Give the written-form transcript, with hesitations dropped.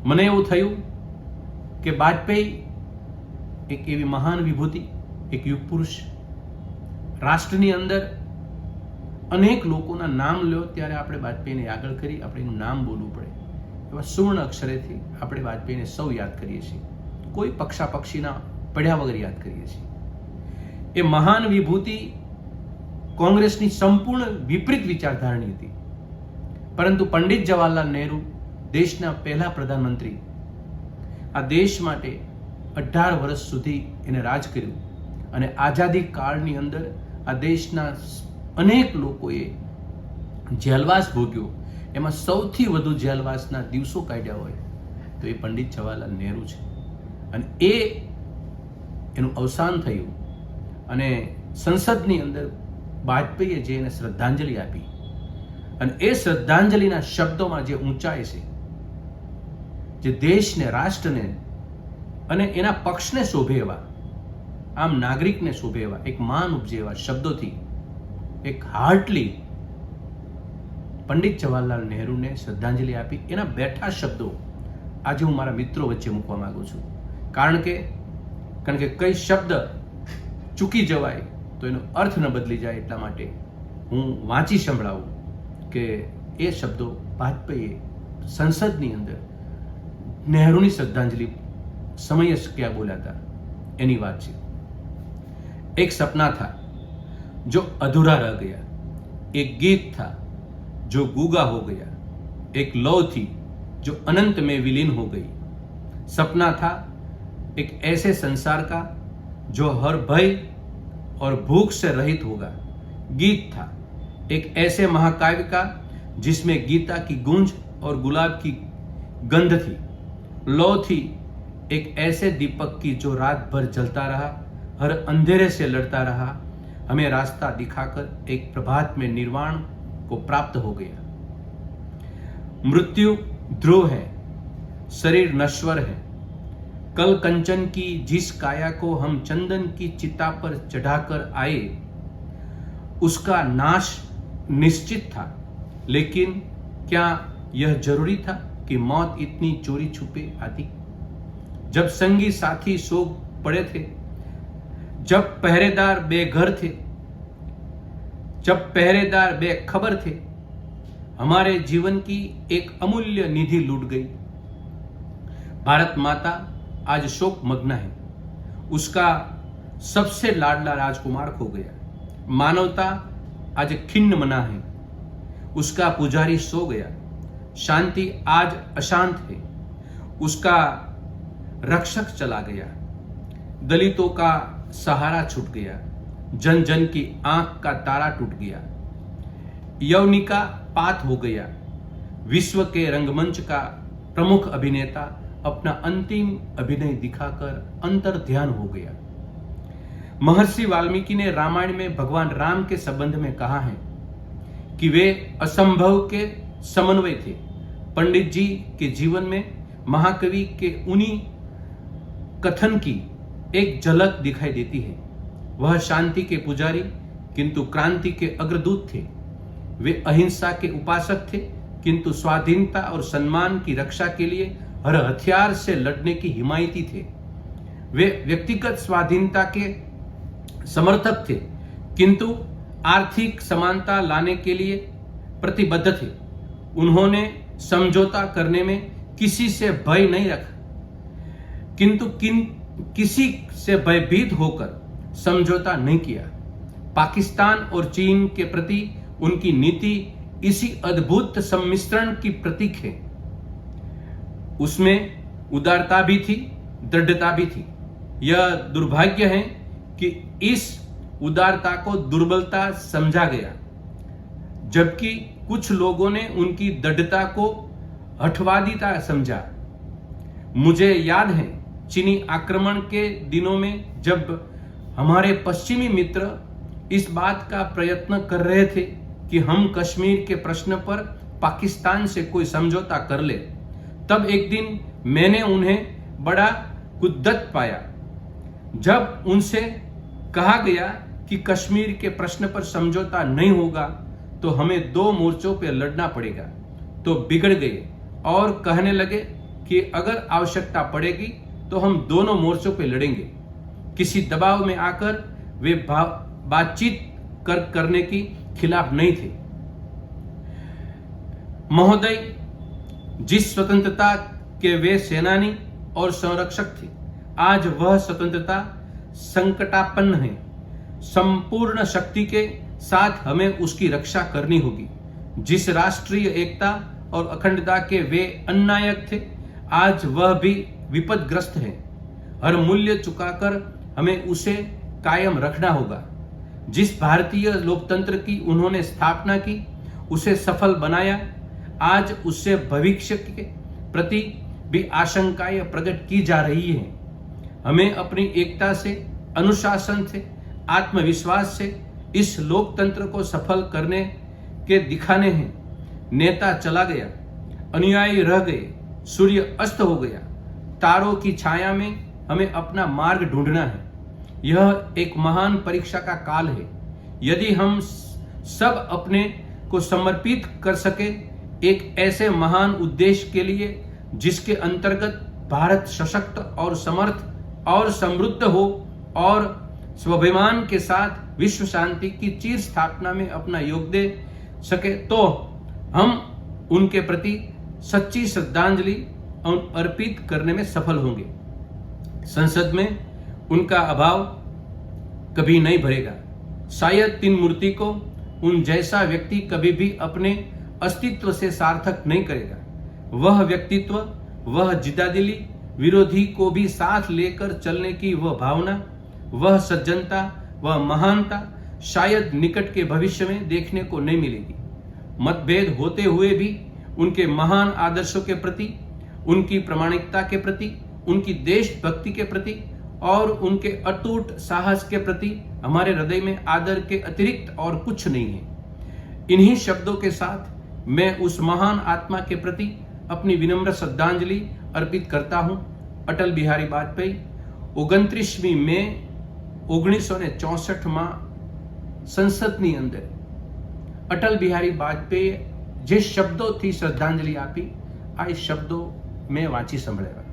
મને એવું થયું કે વાજપેયી એક એવી મહાન વિભૂતિ, એક યુગ પુરુષ, રાષ્ટ્રની અંદર અનેક લોકોના નામ લ્યો ત્યારે આપણે વાજપેયીને આગળ કરી આપણે એનું નામ બોલવું પડે એવા સુવર્ણ અક્ષરેથી આપણે વાજપેયીને સૌ યાદ કરીએ છીએ. કોઈ પક્ષાપક્ષીના પડ્યા વગર યાદ કરીએ છીએ. એ મહાન વિભૂતિ કોંગ્રેસની સંપૂર્ણ વિપરીત વિચારધારણી હતી, પરંતુ પંડિત જવાહરલાલ નહેરુ દેશના પહેલા પ્રધાનમંત્રી, આ દેશ માટે 18 વર્ષ સુધી એને રાજ કર્યું અને આઝાદી કાળની અંદર આ દેશના અનેક લોકોએ જેલવાસ ભોગ્યો. એમાં સૌથી વધુ જેલવાસના દિવસો કાઢ્યા હોય તો એ પંડિત જવાહરલાલ નહેરુ છે. અને એનું અવસાન થયું અને સંસદની અંદર વાજપેયીએ જે એને શ્રદ્ધાંજલિ આપી અને એ શ્રદ્ધાંજલિના શબ્દોમાં જે ઊંચાઈ છે, જે દેશને, રાષ્ટ્રને અને એના પક્ષને શોભે એવા, આમ નાગરિકને શોભે એવા, એક માન ઉપજે એવા શબ્દોથી એક હાર્ટલી પંડિત જવાહરલાલ નહેરુને શ્રદ્ધાંજલિ આપી. એના બેઠા શબ્દો આજે હું મારા મિત્રો વચ્ચે મૂકવા માંગુ છું, કારણ કે કઈ શબ્દ ચૂકી જવાય તો એનો અર્થ ન બદલી જાય, એટલા માટે હું વાંચી સંભળાવું કે એ શબ્દો વાજપેયીએ સંસદની અંદર નહેરુની શ્રદ્ધાંજલિ સમયે ક્યાં બોલ્યા હતા એની વાત છે. एक सपना था जो अधूरा रह गया, एक गीत था जो गूंगा हो गया, एक लौ थी जो अनंत में विलीन हो गई. सपना था एक ऐसे संसार का जो हर भय और भूख से रहित होगा. गीत था एक ऐसे महाकाव्य का जिसमें गीता की गूंज और गुलाब की गंध थी. लौ थी एक ऐसे दीपक की जो रात भर जलता रहा, हर अंधेरे से लड़ता रहा, हमें रास्ता दिखाकर एक प्रभात में निर्वाण को प्राप्त हो गया. मृत्यु ध्रुव है, शरीर नश्वर है. कल कंचन की जिस काया को हम चंदन की चिता पर चढ़ाकर आए, उसका नाश निश्चित था. लेकिन क्या यह जरूरी था कि मौत इतनी चोरी छुपे आती? जब संगी साथी सो पड़े थे, जब पहरेदार बेघर थे, जब पहरेदार बेखबर थे, हमारे जीवन की एक अमूल्य निधि लूट गई. भारत माता आज शोक मग्न है, उसका सबसे लाडला राजकुमार खो गया. मानवता आज खिन्न मना है, उसका पुजारी सो गया. शांति आज अशांत है, उसका रक्षक चला गया. दलितों का सहारा छूट गया, जन जन की आंख का तारा टूट गया. यवनिका पात हो गया. विश्व के रंगमंच का प्रमुख अभिनेता अपना अंतिम अभिनय दिखाकर अंतर ध्यान हो गया. महर्षि वाल्मीकि ने रामायण में भगवान राम के संबंध में कहा है कि वे असंभव के समन्वय थे. पंडित जी के जीवन में महाकवि के उन्हीं कथन की एक झलक दिखाई देती है. वह शांति के पुजारी किंतु क्रांति के अग्रदूत थे. वे अहिंसा के उपासक थे किंतु स्वाधीनता और सम्मान की रक्षा के लिए हर हथियार से लड़ने की हिमायती थे. वे व्यक्तिगत स्वाधीनता के समर्थक थे किंतु आर्थिक समानता लाने के लिए प्रतिबद्ध थे. उन्होंने समझौता करने में किसी से भय नहीं रखा, किंतु किसी से भयभीत होकर समझौता नहीं किया. पाकिस्तान और चीन के प्रति उनकी नीति इसी अद्भुत सम्मिश्रण की प्रतीक है. उसमें उदारता भी थी, दृढ़ता भी थी. यह दुर्भाग्य है कि इस उदारता को दुर्बलता समझा गया, जबकि कुछ लोगों ने उनकी दृढ़ता को हठवादिता समझा. मुझे याद है चीनी आक्रमण के दिनों में जब हमारे पश्चिमी मित्र इस बात का प्रयत्न कर रहे थे कि हम कश्मीर के प्रश्न पर पाकिस्तान से कोई समझौता कर ले, तब एक दिन मैंने उन्हें बड़ा कुद्दत पाया. जब उनसे कहा गया कि कश्मीर के प्रश्न पर समझौता नहीं होगा तो हमें 2 मोर्चों पर लड़ना पड़ेगा, तो बिगड़ गए और कहने लगे कि अगर आवश्यकता पड़ेगी तो हम दोनों मोर्चों पे लड़ेंगे। किसी दबाव में आकर वे बातचीत करने की खिलाफ नहीं थे। महोदय, जिस स्वतंत्रता के वे सेनानी और संरक्षक थे, आज वह स्वतंत्रता संकटापन्न है। संपूर्ण शक्ति के साथ हमें उसकी रक्षा करनी होगी। जिस राष्ट्रीय एकता और अखंडता के वे अन्नायक थे, आज वह भी विपदग्रस्त है। हर मूल्य चुकाकर हमें उसे कायम रखना होगा। जिस भारतीय लोकतंत्र की उन्होंने स्थापना की, उसे सफल बनाया, आज उससे भविष्य के प्रति भी आशंकाएं प्रकट की जा रही हैं। हमें अपनी एकता से, अनुशासन से, आत्मविश्वास से इस लोकतंत्र को सफल करने के दिखाने हैं। नेता चला गया, अनुयायी रह गए, सूर्य अस्त हो गया, तारों की छाया में हमें अपना मार्ग ढूंढना है। यह एक महान परीक्षा का काल है। यदि हम सब अपने को समर्पित कर सके एक ऐसे महान उद्देश्य के लिए जिसके अंतर्गत भारत सशक्त और समर्थ और समृद्ध हो और स्वाभिमान के साथ विश्व शांति की चिर स्थापना में अपना योग दे सके, तो हम उनके प्रति सच्ची श्रद्धांजलि अर्पित करने में सफल होंगे। संसद में उनका अभाव कभी नहीं भरेगा। शायद तीन मूर्ति को उन जैसा व्यक्ति कभी भी अपने अस्तित्व से सार्थक नहीं करेगा। वह व्यक्तित्व, वह जिद्दादिली, विरोधी को भी साथ लेकर चलने की वह भावना, वह सज्जनता, वह महानता शायद निकट के भविष्य में देखने को नहीं मिलेगी। मतभेद होते हुए भी उनके महान आदर्शों के प्रति, उनकी प्रामाणिकता के प्रति, उनकी देशभक्ति के प्रति और उनके अटूट साहस के प्रति हमारे हृदय में आदर के अतिरिक्त और कुछ नहीं है। इन्हीं शब्दों के साथ मैं उस महान आत्मा के प्रति अपनी विनम्र श्रद्धांजलि अर्पित करता हूं। अटल बिहारी वाजपेयी 29 મે 1964 માં સંસદની અંદર અટલ બિહારી વાજપેયી જે શબ્દોથી શ્રદ્ધાંજલિ આપી, આ શબ્દો મેં વાંચી સંભળાવ્યા।